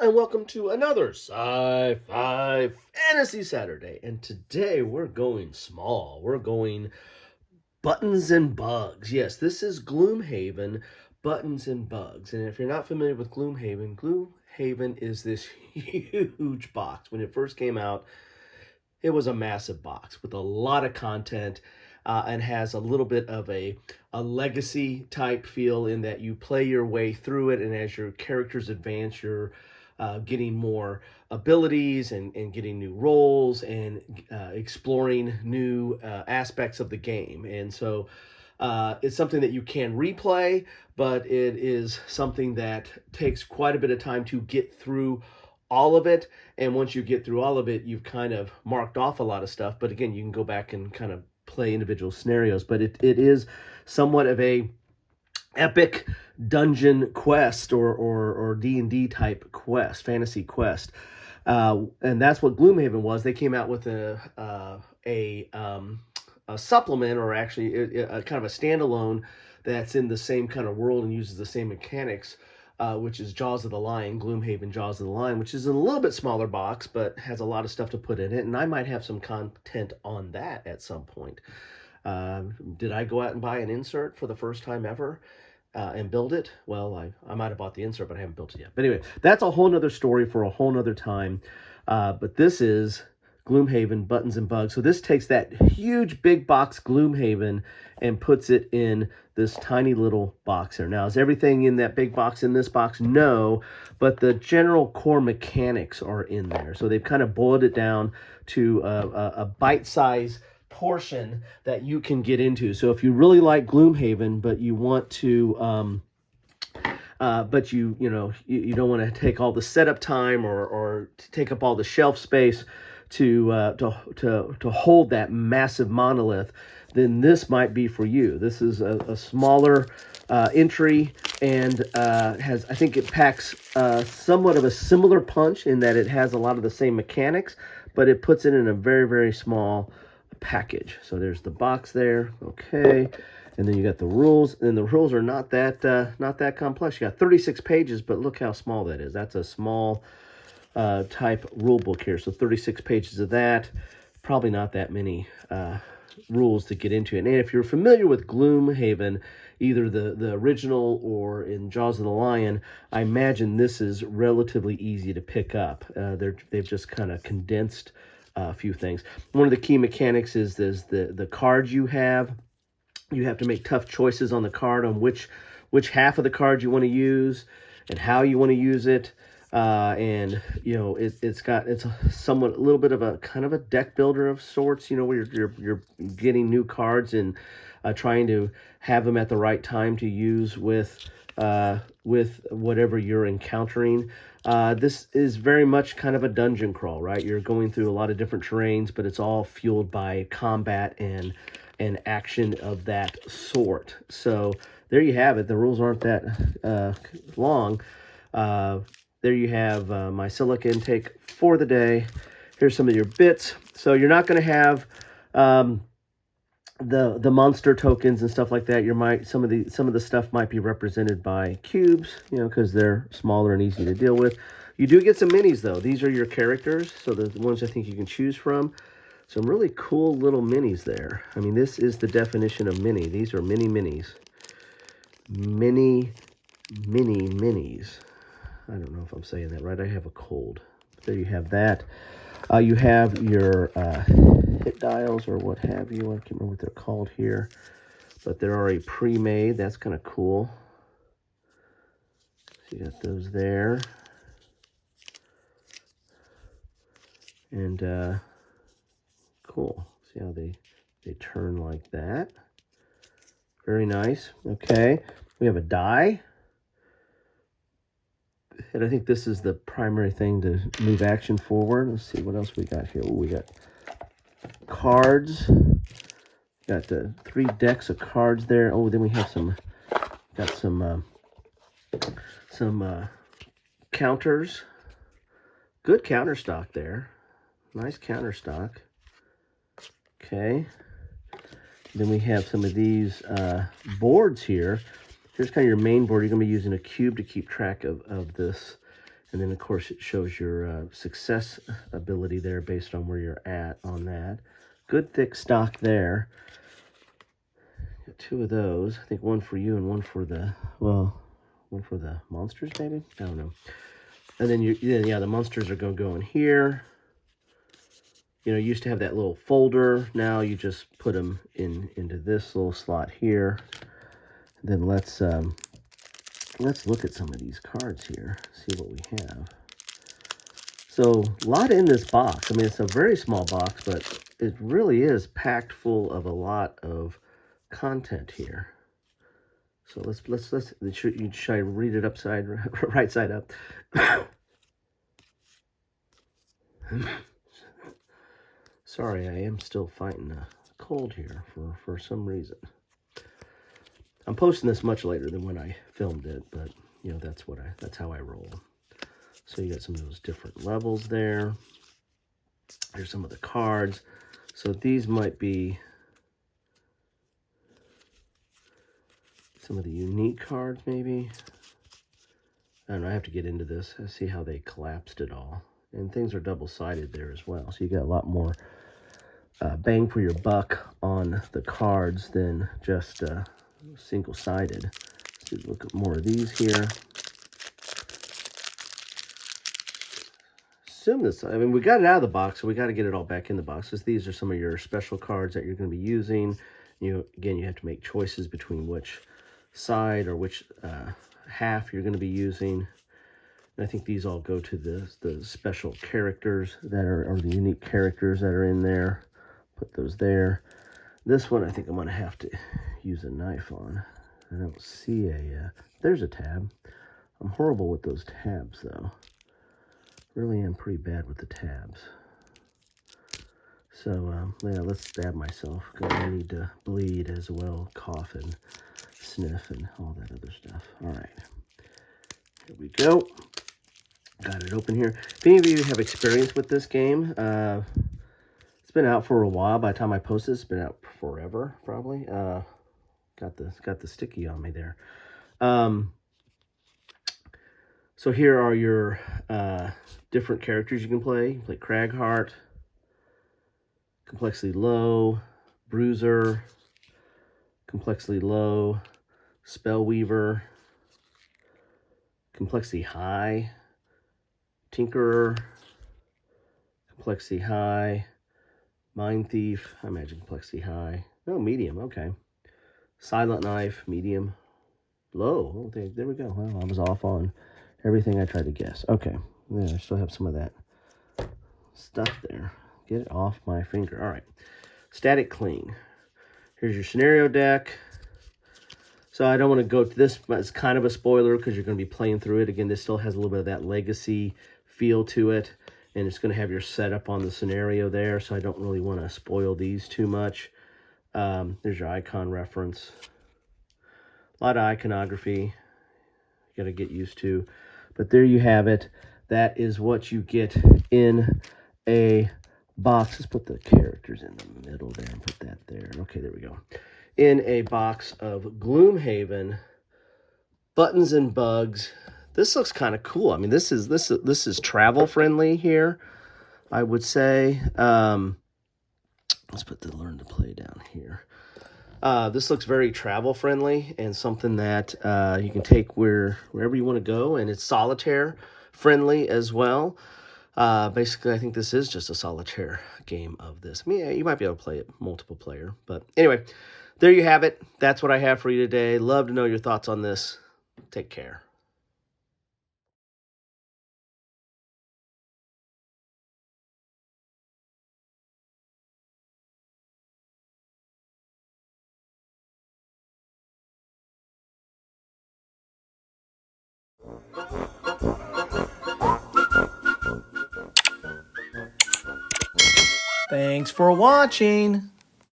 and welcome to another Sci-Fi Fantasy Saturday. And today we're going small. We're going buttons and bugs. Yes, this is Gloomhaven, buttons and bugs. And if you're not familiar with Gloomhaven, Gloomhaven is this huge box. When it first came out, it was a massive box with a lot of content. And has a little bit of a legacy type feel in that you play your way through it, and as your characters advance, you're getting more abilities and getting new roles and exploring new aspects of the game. And so it's something that you can replay, but it is something that takes quite a bit of time to get through all of it. And once you get through all of it, you've kind of marked off a lot of stuff. But again, you can go back and kind of play individual scenarios, but it is somewhat of a epic dungeon quest or D&D type quest, fantasy quest, and that's what Gloomhaven was. They came out with a supplement, or actually a kind of a standalone that's in the same kind of world and uses the same mechanics, which is Jaws of the Lion, Gloomhaven Jaws of the Lion, which is in a little bit smaller box, but has a lot of stuff to put in it, and I might have some content on that at some point. Did I go out and buy an insert for the first time ever and build it? Well, I might have bought the insert, but I haven't built it yet. But anyway, that's a whole nother story for a whole nother time. But this is Gloomhaven, Buttons and Bugs. So this takes that huge big box Gloomhaven and puts it in this tiny little box here. Now, is everything in that big box in this box? No, but the general core mechanics are in there. So they've kind of boiled it down to a bite-sized portion that you can get into. So if you really like Gloomhaven, but you want to but you don't want to take all the setup time or take up all the shelf space to hold that massive monolith, then this might be for you. This is a smaller entry, and I think it packs somewhat of a similar punch in that it has a lot of the same mechanics, but it puts it in a very, very small package. So there's the box there, okay, and then you got the rules, and the rules are not that complex. You got 36 pages, but look how small that is. That's a small type rule book here. So 36 pages of that, probably not that many rules to get into it. And if you're familiar with Gloomhaven, either the original or in Jaws of the Lion, I imagine this is relatively easy to pick up. They've just kind of condensed a few things. One of the key mechanics is the cards you have. You have to make tough choices on the card on which half of the card you want to use and how you want to use it. And it's somewhat a little bit of a kind of a deck builder of sorts, where you're getting new cards and trying to have them at the right time to use with whatever you're encountering. This is very much kind of a dungeon crawl, right? You're going through a lot of different terrains, but it's all fueled by combat and action of that sort. So there you have it. The rules aren't that long. There you have my silica intake for the day. Here's some of your bits. So you're not going to have the monster tokens and stuff like that. Some of the stuff might be represented by cubes, because they're smaller and easy to deal with. You do get some minis though. These are your characters, so the ones I think you can choose from. Some really cool little minis there. I mean, this is the definition of mini. These are mini minis. Mini minis. I don't know if I'm saying that right. I have a cold. There you have that. You have your hit dials or what have you. I can't remember what they're called here. But they're already pre-made. That's kind of cool. So you got those there. And cool. See how they turn like that. Very nice. Okay. We have a die. And I think this is the primary thing to move action forward. Let's see what else we got here. Ooh, we got cards. Got the 3 decks of cards there. Oh, then we have some counters. Good counter stock there. Nice counter stock. Okay. Then we have some of these boards here. Here's kind of your main board. You're going to be using a cube to keep track of this And then, of course, it shows your success ability there based on where you're at on that. Good thick stock there. Got 2 of those. I think one for you and one for the, well, one for the monsters, maybe? I don't know. And then, yeah, the monsters are going to go in here. You know, you used to have that little folder. Now you just put them into this little slot here. And then let's look at some of these cards here, see what we have. So a lot in this box. I mean, it's a very small box, but it really is packed full of a lot of content here. So should I read it upside, right side up? Sorry, I am still fighting a cold here for some reason. I'm posting this much later than when I filmed it, but you know, that's how I roll. So you got some of those different levels there. Here's some of the cards. So these might be some of the unique cards, maybe. I don't know, I have to get into this. I see how they collapsed it all. And things are double-sided there as well. So you got a lot more bang for your buck on the cards than just single-sided. Let's look at more of these here. Assume this, I mean, we got it out of the box, so we got to get it all back in the box. These are some of your special cards that you're going to be using. Again, you have to make choices between which side or which half you're going to be using. And I think these all go to the special characters that are, or the unique characters that are in there. Put those there. This one I think I'm going to have to use a knife on. I don't see there's a tab. I'm horrible with those tabs though. Really am pretty bad with the tabs. So yeah, let's stab myself because I need to bleed as well, cough and sniff and all that other stuff. All right, here we go. Got it open here. If any of you have experience with this game, it's been out for a while. By the time I post this, it's been out forever, probably. Got the sticky on me there. So here are your different characters you can play. You can play Cragheart, complexity low, Bruiser, complexity low, Spellweaver, complexity high, Tinkerer, complexity high, Mind Thief, I imagine complexity high. Oh, medium, okay. Silent Knife, medium, low. Okay, there we go. Well, I was off on everything I tried to guess. Okay, yeah, I still have some of that stuff there. Get it off my finger. All right, Static Cling. Here's your scenario deck. So I don't want to go to this, but it's kind of a spoiler because you're going to be playing through it. Again, this still has a little bit of that legacy feel to it, and it's going to have your setup on the scenario there, so I don't really want to spoil these too much. There's your icon reference. A lot of iconography you got to get used to. But there you have it. That is what you get in a box. Let's put the characters in the middle there and put that there. Okay, there we go. In a box of Gloomhaven Buttons and Bugs. This looks kind of cool. I mean, this is travel friendly here, I would say. Let's put the learn to play down here. This looks very travel friendly and something that you can take wherever you want to go, and it's solitaire friendly as well. Basically, I think this is just a solitaire game of this. I mean, yeah, you might be able to play it multiple player, but anyway, there you have it. That's what I have for you today. Love to know your thoughts on this. Take care. Thanks for watching.